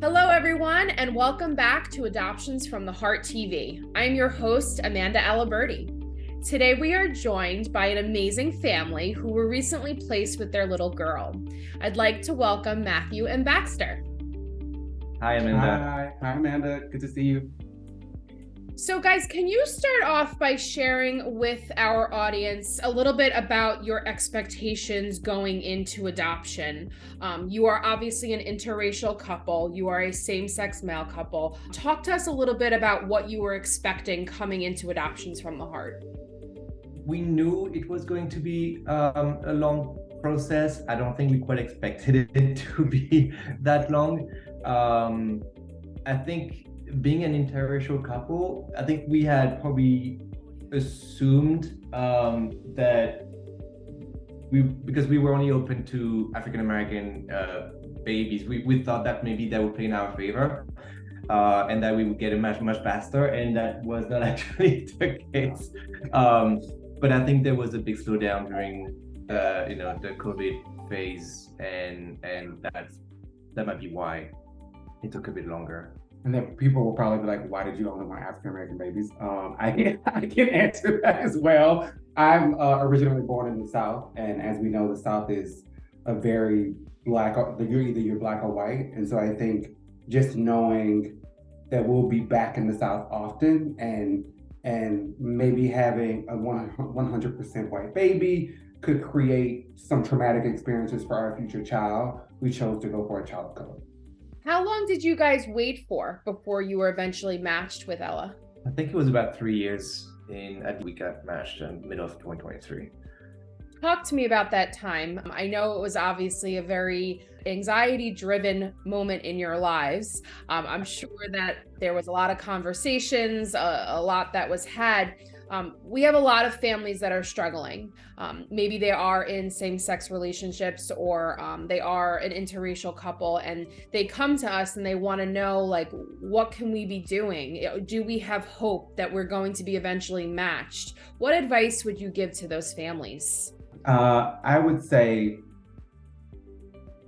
Hello, everyone, and welcome back to Adoptions from the Heart TV. I'm your host, Amanda Aliberti. Today, we are joined by an amazing family who were recently placed with their little girl. I'd like to welcome Mathieu and Baxter. Hi, Amanda. Hi, Amanda. Good to see you. So guys, can you start off by sharing with our audience a little bit about your expectations going into adoption? You are obviously an interracial couple. You are a same-sex male couple. Talk to us a little bit about what you were expecting coming into Adoptions from the Heart. We knew it was going to be a long process. I don't think we quite expected it to be that long. I think being an interracial couple, I think we had probably assumed that because we were only open to African American babies, we thought that maybe that would play in our favor and that we would get it much faster, and that was not actually the case. But I think there was a big slowdown during the COVID phase, and that might be why it took a bit longer. And then people will probably be like, why did you only want African American babies? I can answer that as well. I'm originally born in the South, and as we know, the South is a very black, you're black or white. And so I think just knowing that we'll be back in the South often and maybe having a 100% white baby could create some traumatic experiences for our future child, we chose to go for a child of color. How long did you guys wait for before you were eventually matched with Ella? I think it was about 3 years we got matched in the middle of 2023. Talk to me about that time. I know it was obviously a very anxiety-driven moment in your lives. I'm sure that there was a lot of conversations, a lot that was had. We have a lot of families that are struggling. Maybe they are in same-sex relationships, or they are an interracial couple, and they come to us and they want to know, like, what can we be doing? Do we have hope that we're going to be eventually matched? What advice would you give to those families? I would say,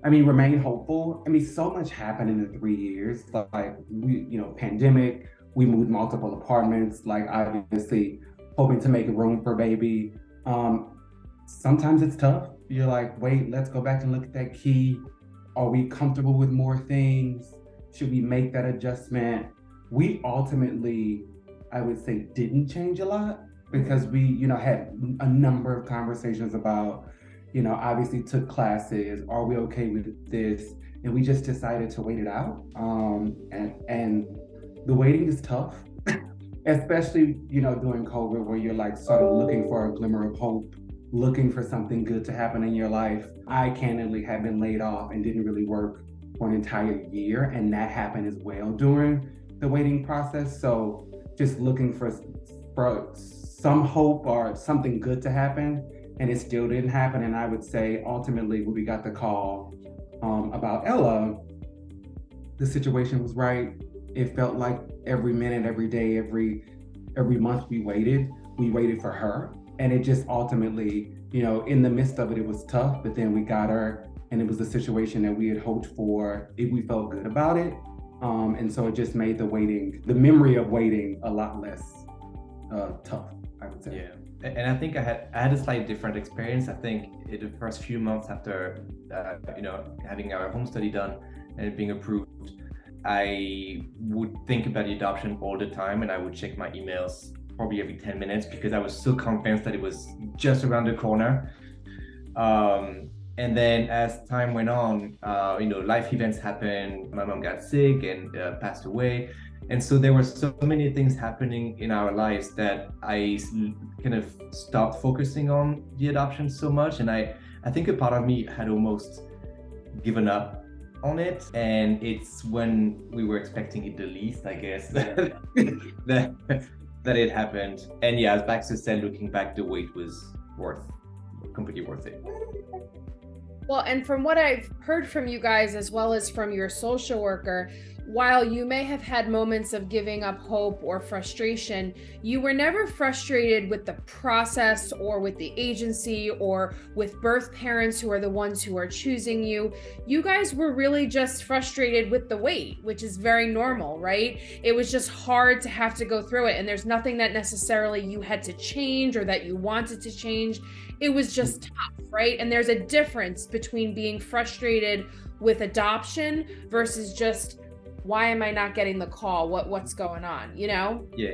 remain hopeful. So much happened in the 3 years. Like, pandemic, we moved multiple apartments, like obviously hoping to make room for baby. Sometimes it's tough. You're like, wait, let's go back and look at that key. Are we comfortable with more things? Should we make that adjustment? We ultimately, I would say, didn't change a lot because we, had a number of conversations about, obviously took classes. Are we okay with this? And we just decided to wait it out. And the waiting is tough, especially, during COVID, where you're like sort of looking for a glimmer of hope, looking for something good to happen in your life. I candidly had been laid off and didn't really work for an entire year. And that happened as well during the waiting process. So just looking for some hope or something good to happen. And it still didn't happen. And I would say ultimately when we got the call about Ella, the situation was right. It felt like every minute, every day, every month we waited for her. And it just ultimately, in the midst of it, it was tough, but then we got her and it was the situation that we had hoped for. We felt good about it. And so it just made the memory of waiting a lot less tough, I would say. Yeah. And I think I had a slightly different experience. I think in the first few months after, having our home study done and it being approved, I would think about the adoption all the time, and I would check my emails probably every 10 minutes because I was so convinced that it was just around the corner. And then as time went on, life events happened. My mom got sick and passed away. And so there were so many things happening in our lives that I kind of stopped focusing on the adoption so much. And I think a part of me had almost given up on it. And it's when we were expecting it the least, I guess, that it happened. And yeah, as Baxter said, looking back, the wait was completely worth it. Well, and from what I've heard from you guys, as well as from your social worker, while you may have had moments of giving up hope or frustration, you were never frustrated with the process or with the agency or with birth parents who are the ones who are choosing you. You guys were really just frustrated with the wait, which is very normal, right? It was just hard to have to go through it. And there's nothing that necessarily you had to change or that you wanted to change. It was just tough, right? And there's a difference between being frustrated with adoption versus just, why am I not getting the call? What's going on? You know? Yeah.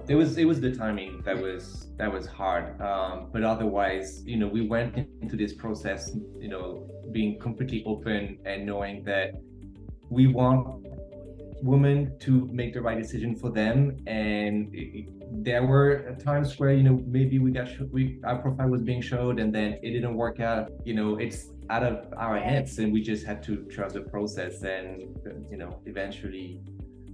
It was the timing that was hard. But otherwise, we went into this process, being completely open and knowing that we want women to make the right decision for them. And there were times where, maybe our profile was being showed and then it didn't work out. It's out of our hands, and we just had to trust the process, and eventually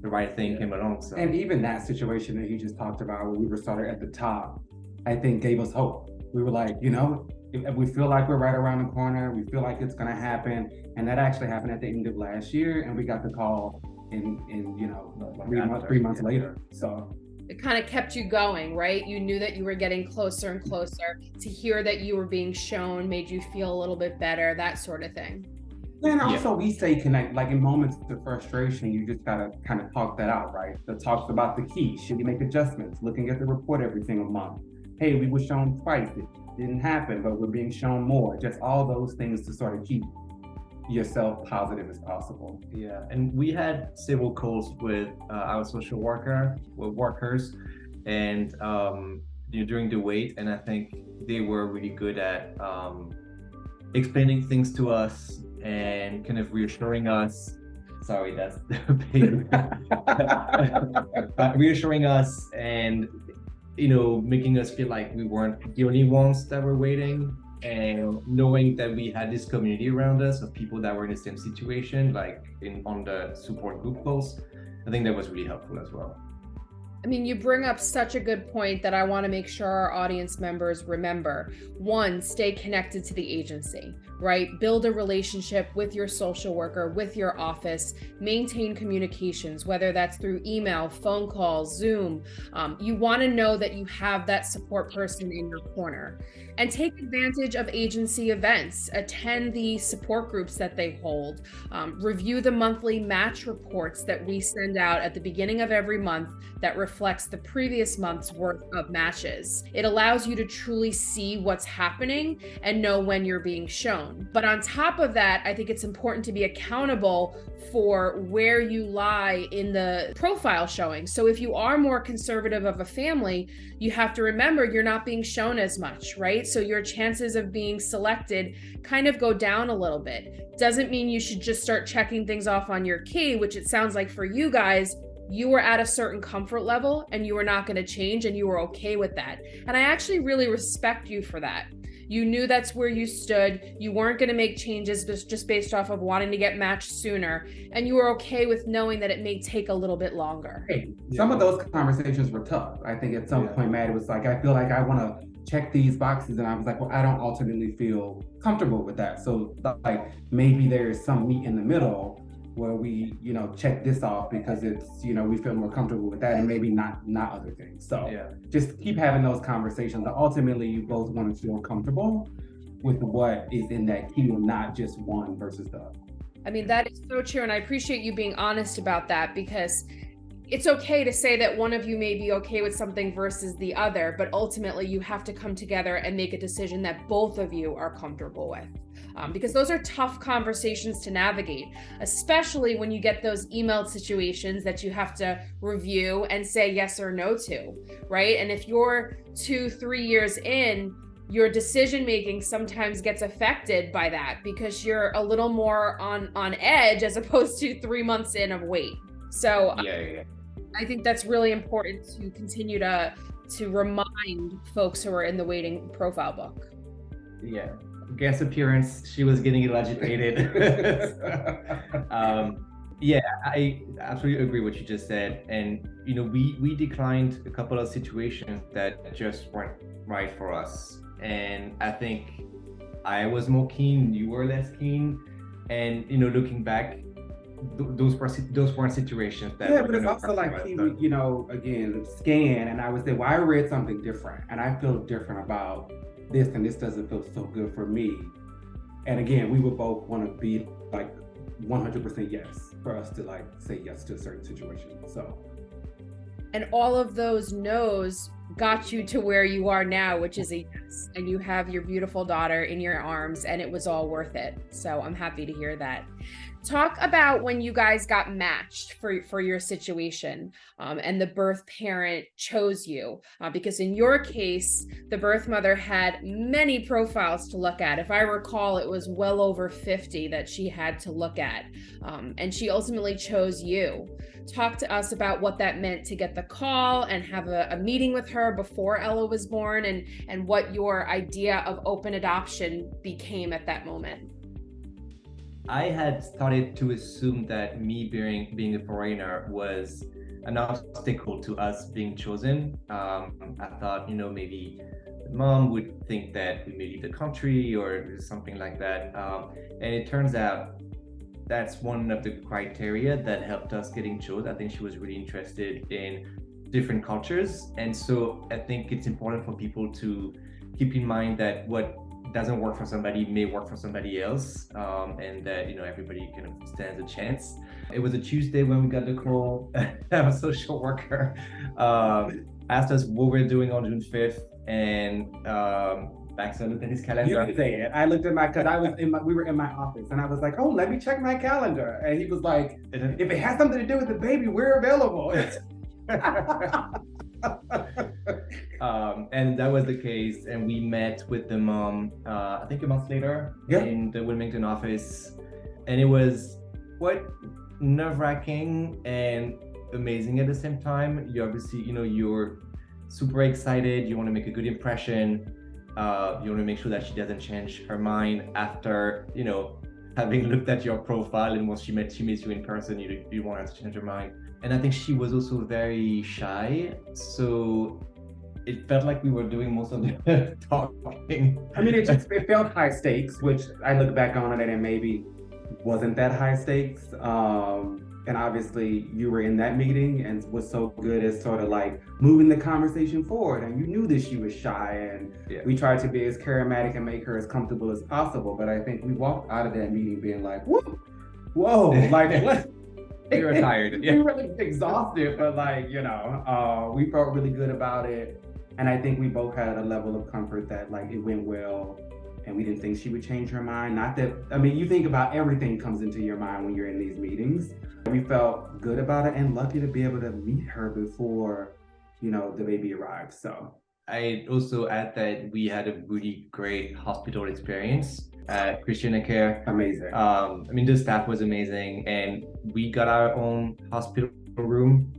the right thing came along. So, and even that situation that you just talked about, where we were started at the top, I think gave us hope. We were like, if we feel like we're right around the corner, we feel like it's going to happen, and that actually happened at the end of last year, and we got the call in 3 months later. So it kind of kept you going, right? You knew that you were getting closer and closer. To hear that you were being shown made you feel a little bit better, that sort of thing. And also we stay connected. Like in moments of frustration, you just gotta kind of talk that out, right? The talks about the key. Should we make adjustments? Looking at the report every single month. Hey, we were shown twice. It didn't happen, but we're being shown more. Just all those things to sort of keep yourself positive as possible. Yeah, and we had several calls with our social workers, and during the wait, and I think they were really good at explaining things to us and kind of reassuring us. Sorry, that's the big reassuring us and making us feel like we weren't the only ones that were waiting. And knowing that we had this community around us of people that were in the same situation, like on the support group calls, I think that was really helpful as well. I mean, you bring up such a good point that I want to make sure our audience members remember. One, stay connected to the agency, right? Build a relationship with your social worker, with your office, maintain communications, whether that's through email, phone calls, Zoom. You want to know that you have that support person in your corner. And take advantage of agency events, attend the support groups that they hold, review the monthly match reports that we send out at the beginning of every month that reflects the previous month's worth of matches. It allows you to truly see what's happening and know when you're being shown. But on top of that, I think it's important to be accountable for where you lie in the profile showing. So if you are more conservative of a family, you have to remember you're not being shown as much, right? So your chances of being selected kind of go down a little bit. Doesn't mean you should just start checking things off on your key, which it sounds like for you guys, you were at a certain comfort level and you were not going to change and you were okay with that. And I actually really respect you for that. You knew that's where you stood. You weren't going to make changes just based off of wanting to get matched sooner. And you were okay with knowing that it may take a little bit longer. Hey, some of those conversations were tough. I think at some point, Matt, it was like, I feel like I want to check these boxes. And I was like, well, I don't ultimately feel comfortable with that. So like maybe there's some meat in the middle where we, check this off because it's, we feel more comfortable with that and maybe not other things. So just keep having those conversations. Ultimately, you both want to feel comfortable with what is in that queue, not just one versus the other. I mean, that is so true. And I appreciate you being honest about that, because it's okay to say that one of you may be okay with something versus the other, but ultimately you have to come together and make a decision that both of you are comfortable with. Because those are tough conversations to navigate, especially when you get those emailed situations that you have to review and say yes or no to, right? And if you're 2-3 years in, your decision making sometimes gets affected by that because you're a little more on edge as opposed to 3 months in of wait. So I think that's really important to continue to remind folks who are in the waiting profile book. Yeah. Guest appearance, she was getting a little agitated. I absolutely agree with what you just said. And, we declined a couple of situations that just weren't right for us. And I think I was more keen, you were less keen. And, looking back, those weren't situations that Yeah, were but it's gonna also affect like my he son. would, again, scan, and I would say, well, I read something different, and I feel different about this, and this doesn't feel so good for me. And again, we would both want to be like 100% yes for us to like say yes to a certain situation. So, And all of those no's got you to where you are now, which is a yes. And you have your beautiful daughter in your arms, and it was all worth it. So I'm happy to hear that. Talk about when you guys got matched for your situation, and the birth parent chose you, because in your case, the birth mother had many profiles to look at. If I recall, it was well over 50 that she had to look at, and she ultimately chose you. Talk to us about what that meant to get the call and have a meeting with her before Ella was born, and what your idea of open adoption became at that moment. I had started to assume that me being a foreigner was an obstacle to us being chosen. I thought, maybe the mom would think that we may leave the country or something like that. And it turns out that's one of the criteria that helped us getting chosen. I think she was really interested in different cultures. And so I think it's important for people to keep in mind that what doesn't work for somebody may work for somebody else, and that everybody kind of stands a chance. It was a Tuesday when we got the call. A social worker asked us what we're doing on June 5th, and Baxter looked at his calendar. you can say it. I looked at we were in my office, and I was like, oh, let me check my calendar. And he was like, if it has something to do with the baby, we're available. And that was the case, and we met with the mom I think a month later in the Wilmington office, and it was quite nerve-wracking and amazing at the same time. You obviously you're super excited, you want to make a good impression, you want to make sure that she doesn't change her mind after having looked at your profile, and once she meets you in person, you want her to change her mind. And I think she was also very shy, so it felt like we were doing most of the talking. I mean, it felt high stakes, which I look back on it and maybe wasn't that high stakes. And obviously you were in that meeting and was so good at sort of like moving the conversation forward. And you knew that she was shy, and we tried to be as charismatic and make her as comfortable as possible. But I think we walked out of that meeting being like, whoa, like what? We were tired. We were really exhausted, but we felt really good about it. And I think we both had a level of comfort that like it went well, and we didn't think she would change her mind. Not that, you think about everything comes into your mind when you're in these meetings. We felt good about it and lucky to be able to meet her before, the baby arrived. So I also add that we had a really great hospital experience at Christian Care. Amazing. The staff was amazing, and we got our own hospital room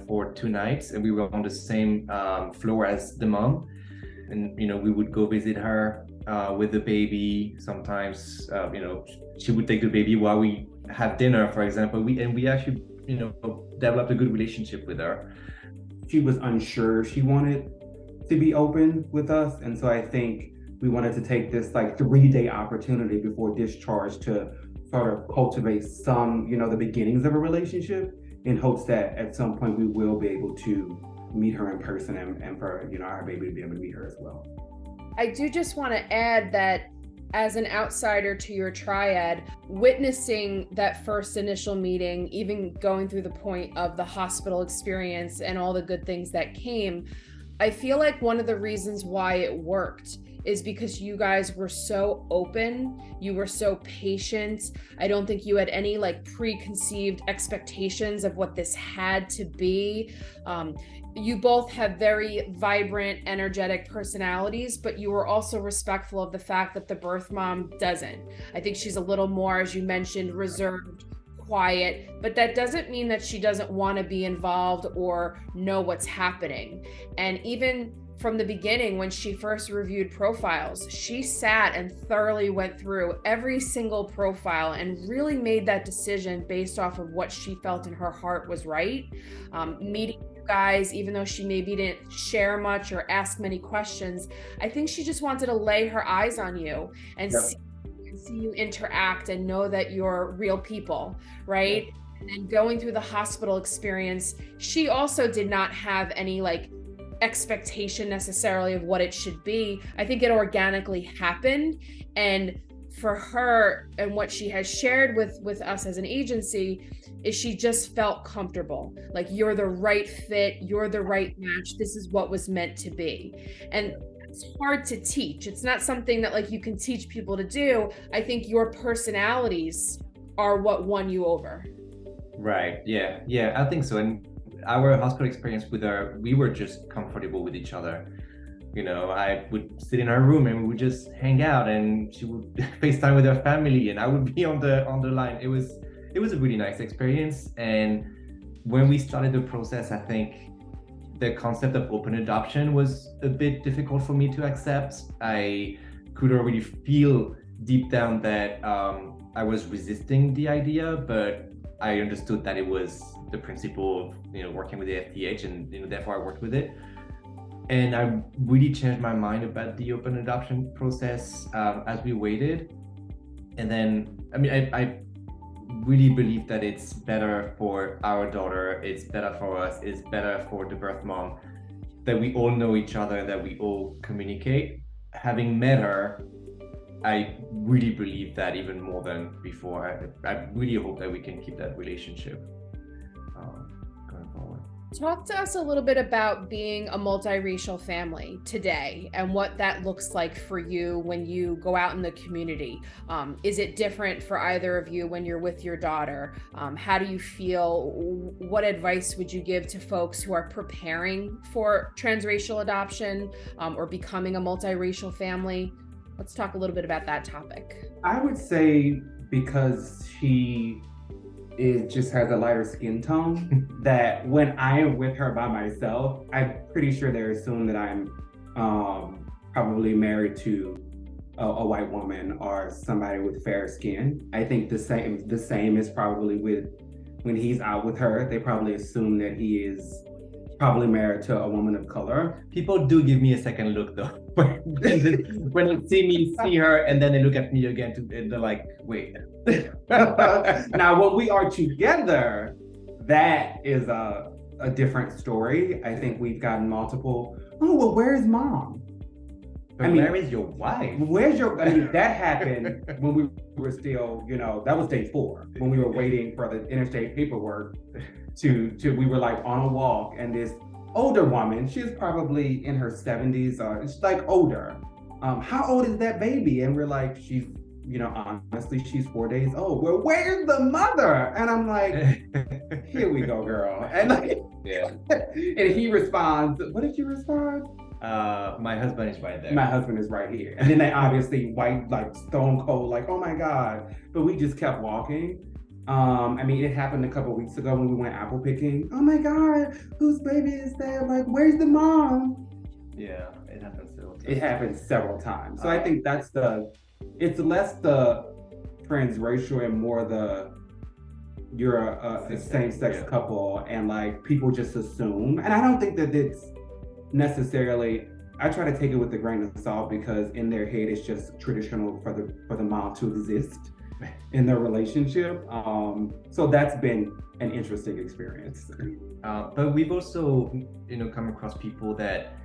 for 2 nights, and we were on the same floor as the mom. And we would go visit her with the baby. Sometimes she would take the baby while we have dinner, for example. We actually developed a good relationship with her. She was unsure she wanted to be open with us, and so I think we wanted to take this like 3-day opportunity before discharge to sort of cultivate some, the beginnings of a relationship, in hopes that at some point we will be able to meet her in person, and for our baby to be able to meet her as well. I do just want to add that as an outsider to your triad, witnessing that first initial meeting, even going through the point of the hospital experience and all the good things that came, I feel like one of the reasons why it worked is because you guys were so open, you were so patient. I don't think you had any like preconceived expectations of what this had to be. You both have very vibrant, energetic personalities, but you were also respectful of the fact that the birth mom doesn't. I think she's a little more, as you mentioned, reserved, quiet, but that doesn't mean that she doesn't want to be involved or know what's happening. And even from the beginning, when she first reviewed profiles, she sat and thoroughly went through every single profile and really made that decision based off of what she felt in her heart was right. Meeting you guys, even though she maybe didn't share much or ask many questions, I think she just wanted to lay her eyes on you and see you interact and know that you're real people, right? Yeah. And then going through the hospital experience, she also did not have any like expectation necessarily of what it should be. I think it organically happened. And for her, and what she has shared with us as an agency, is she just felt comfortable. Like, you're the right fit, you're the right match. This is what was meant to be. And it's hard to teach. It's not something that like you can teach people to do. I think your personalities are what won you over. Right. Yeah. Yeah, I think so. And our hospital experience with her, we were just comfortable with each other. You know, I would sit in her room and we would just hang out, and she would FaceTime with her family, and I would be on the line. It was a really nice experience. And when we started the process, I think the concept of open adoption was a bit difficult for me to accept. I could already feel deep down that I was resisting the idea, but I understood that it was the principle of, you know, working with the AFTH, and, you know, therefore I worked with it. And I really changed my mind about the open adoption process as we waited. And then, I mean, I really believe that it's better for our daughter, it's better for us, it's better for the birth mom, that we all know each other, that we all communicate. Having met her, I really believe that even more than before. I really hope that we can keep that relationship going forward. Talk to us a little bit about being a multiracial family today and what that looks like for you when you go out in the community. Is it different for either of you when you're with your daughter? How do you feel? What advice would you give to folks who are preparing for transracial adoption or becoming a multiracial family? Let's talk a little bit about that topic. I would say, because she just has a lighter skin tone, that when I am with her by myself, I'm pretty sure they assume that I'm probably married to a white woman or somebody with fair skin. I think the same is probably with when he's out with her. They probably assume that he is probably married to a woman of color. People do give me a second look though. when they see her, and then they look at me again, and they're like, wait. Now, when we are together, that is a different story. I think we've gotten multiple, oh, well, where's mom? Where is your wife? That happened when we were still, that was day 4, when we were waiting for the interstate paperwork we were like on a walk, and this older woman, she's probably in her 70s, she's like older. How old is that baby? And we're like, she's, honestly, she's 4 days old. Well, where's the mother? And I'm like, here we go, girl. And like, yeah. And he responds, what did you respond? My husband is right there. My husband is right here. And then they obviously white, like stone cold, like, oh my God. But we just kept walking. It happened a couple of weeks ago when we went apple picking. Oh my God, whose baby is that? Like, where's the mom? Yeah, it happens several times. It happens several times. So I think it's less the transracial and more you're a same-sex couple, and like people just assume. And I don't think that it's necessarily, I try to take it with a grain of salt, because in their head it's just traditional for the mom to exist in their relationship. So that's been an interesting experience. But we've also, come across people that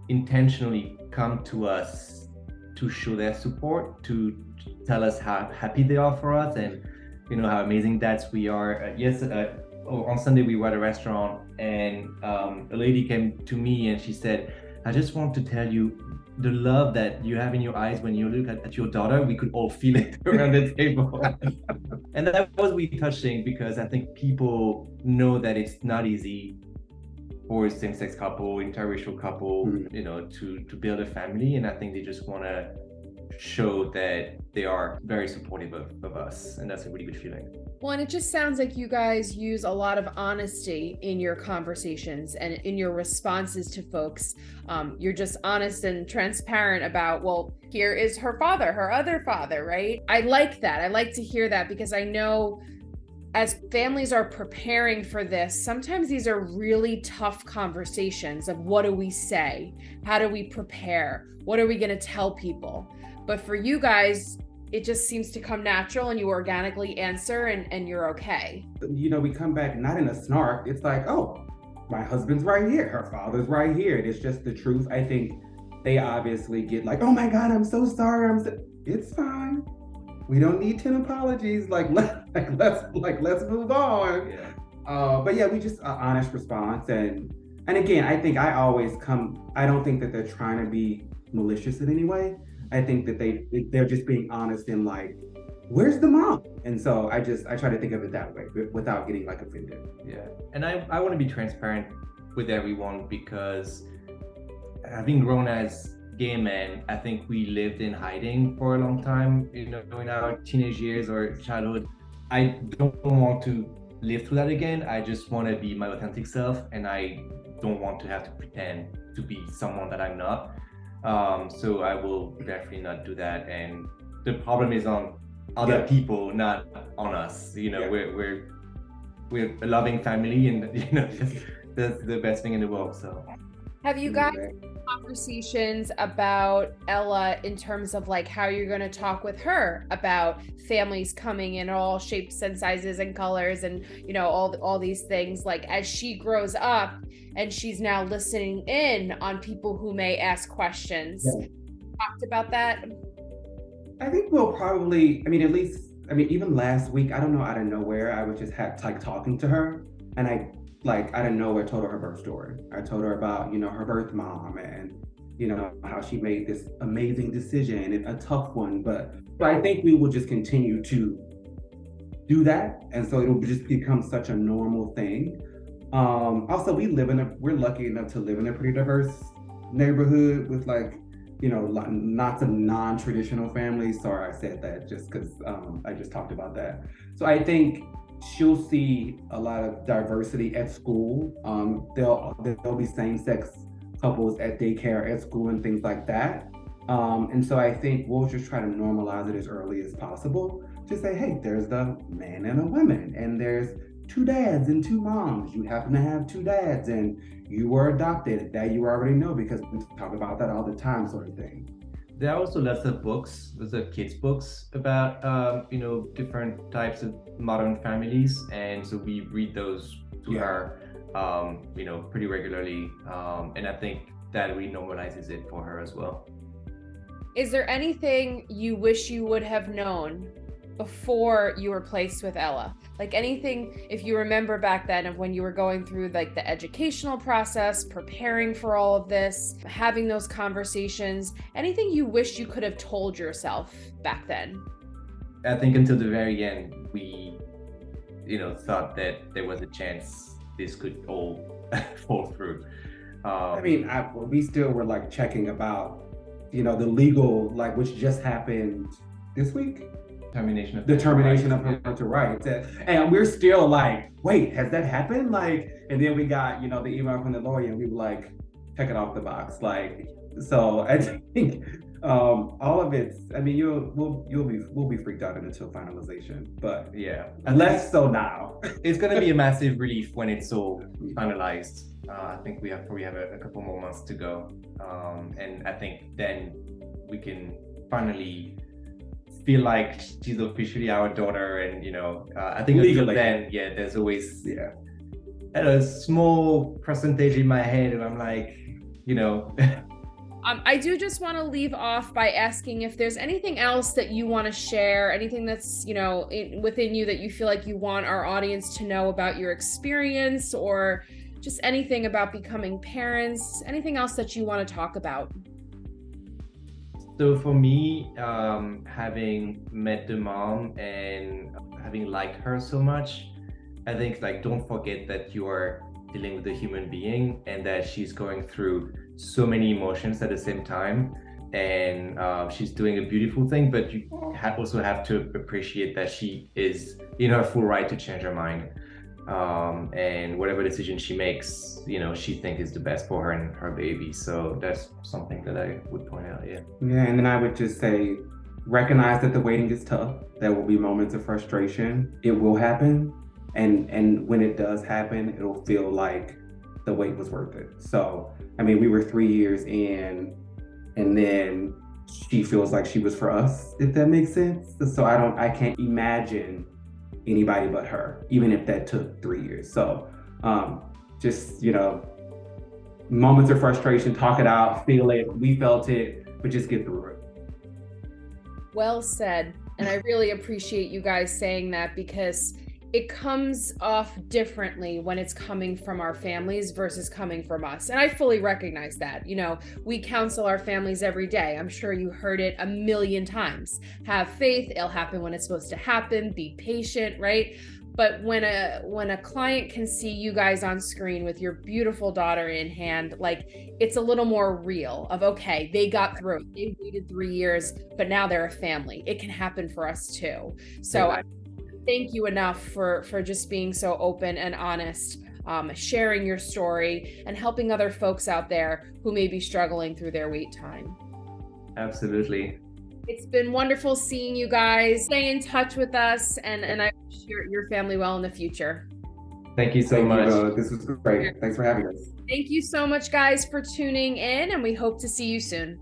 intentionally come to us to show their support, to tell us how happy they are for us, and how amazing dads we are. On Sunday we were at a restaurant, and a lady came to me and she said, I just want to tell you, the love that you have in your eyes when you look at your daughter, we could all feel it around the table. And that was really touching, because I think people know that it's not easy for a same-sex couple, interracial couple, to build a family. And I think they just want to show that they are very supportive of us. And that's a really good feeling. Well, and it just sounds like you guys use a lot of honesty in your conversations and in your responses to folks. You're just honest and transparent about, well, here is her father, her other father, right? I like that. I like to hear that, because I know as families are preparing for this, sometimes these are really tough conversations of what do we say? How do we prepare? What are we going to tell people? But for you guys, it just seems to come natural and you organically answer and you're okay. We come back not in a snark. It's like, oh, my husband's right here. Her father's right here. It's just the truth. I think they obviously get like, oh my God, I'm so sorry. It's fine. We don't need 10 apologies. Let's move on. Yeah. But yeah, we just an honest response. And again, I think I don't think that they're trying to be malicious in any way. I think that they're just being honest and like, where's the mom? And so I try to think of it that way without getting like offended. Yeah. And I want to be transparent with everyone because having grown as gay men, I think we lived in hiding for a long time, in our teenage years or childhood. I don't want to live through that again. I just want to be my authentic self, and I don't want to have to pretend to be someone that I'm not. So I will definitely not do that. And the problem is on other people, not on us. We're a loving family, and that's the best thing in the world. So have you guys conversations about Ella in terms of like how you're going to talk with her about families coming in all shapes and sizes and colors and all these things, like as she grows up and she's now listening in on people who may ask questions? Yeah. Talked about that? I think we'll probably, even last week, I don't know, out of nowhere, I was just talking to her, and I out of nowhere told her birth story. I told her about, her birth mom and, how she made this amazing decision, and a tough one, but I think we will just continue to do that. And so it'll just become such a normal thing. Also, we're lucky enough to live in a pretty diverse neighborhood with lots of non-traditional families. Sorry, I said that just because I just talked about that. So I think she'll see a lot of diversity at school. There'll be same-sex couples at daycare, at school, and things like that. And so I think we'll just try to normalize it as early as possible. Just say, hey, there's the man and a woman, and there's 2 dads and 2 moms. You happen to have 2 dads, and you were adopted. That you already know because we talk about that all the time, sort of thing. There are also lots of books, lots of kids' books about, different types of modern families. And so we read those to her, pretty regularly. And I think that really normalizes it for her as well. Is there anything you wish you would have known before you were placed with Ella? Like anything, if you remember back then of when you were going through like the educational process, preparing for all of this, having those conversations, anything you wish you could have told yourself back then? I think until the very end, we, thought that there was a chance this could all fall through. We still were checking about, the legal, which just happened this week. Termination of parental rights. And we're still wait, has that happened? And then we got, the email from the lawyer, and we were check it off the box. So I think all of it's, we'll be freaked out until finalization, but yeah, less so now. It's going to be a massive relief when it's all finalized. I think we probably have a couple more months to go. And I think then we can finally feel like she's officially our daughter, and I think legally then, there's always a small percentage in my head, and I'm I do just want to leave off by asking if there's anything else that you want to share, anything that's within you that you feel like you want our audience to know about your experience, or just anything about becoming parents, anything else that you want to talk about. So for me, having met the mom and having liked her so much, I think don't forget that you are dealing with a human being and that she's going through so many emotions at the same time. And she's doing a beautiful thing, but you also have to appreciate that she is in her full right to change her mind. And whatever decision she makes, she thinks is the best for her and her baby. So that's something that I would point out. Yeah, and then I would just say, recognize that the waiting is tough. There will be moments of frustration. It will happen. And when it does happen, it'll feel like the wait was worth it. So, we were 3 years in, and then she feels like she was for us, if that makes sense. So I can't imagine anybody but her, even if that took 3 years. So just, moments of frustration, talk it out, feel it. We felt it, but just get through it. Well said. And I really appreciate you guys saying that, because it comes off differently when it's coming from our families versus coming from us. And I fully recognize that. We counsel our families every day. I'm sure you heard it a million times. Have faith. It'll happen when it's supposed to happen. Be patient, right? But when a client can see you guys on screen with your beautiful daughter in hand, like, it's a little more real of, okay, they got through it. They waited 3 years, but now they're a family. It can happen for us too. So Yeah. thank you enough for just being so open and honest, sharing your story and helping other folks out there who may be struggling through their wait time. Absolutely. It's been wonderful seeing you guys. Stay in touch with us, and I wish your family well in the future. Thank you so Thank much. you. This was great. Thanks for having us. Thank you so much, guys, for tuning in, and we hope to see you soon.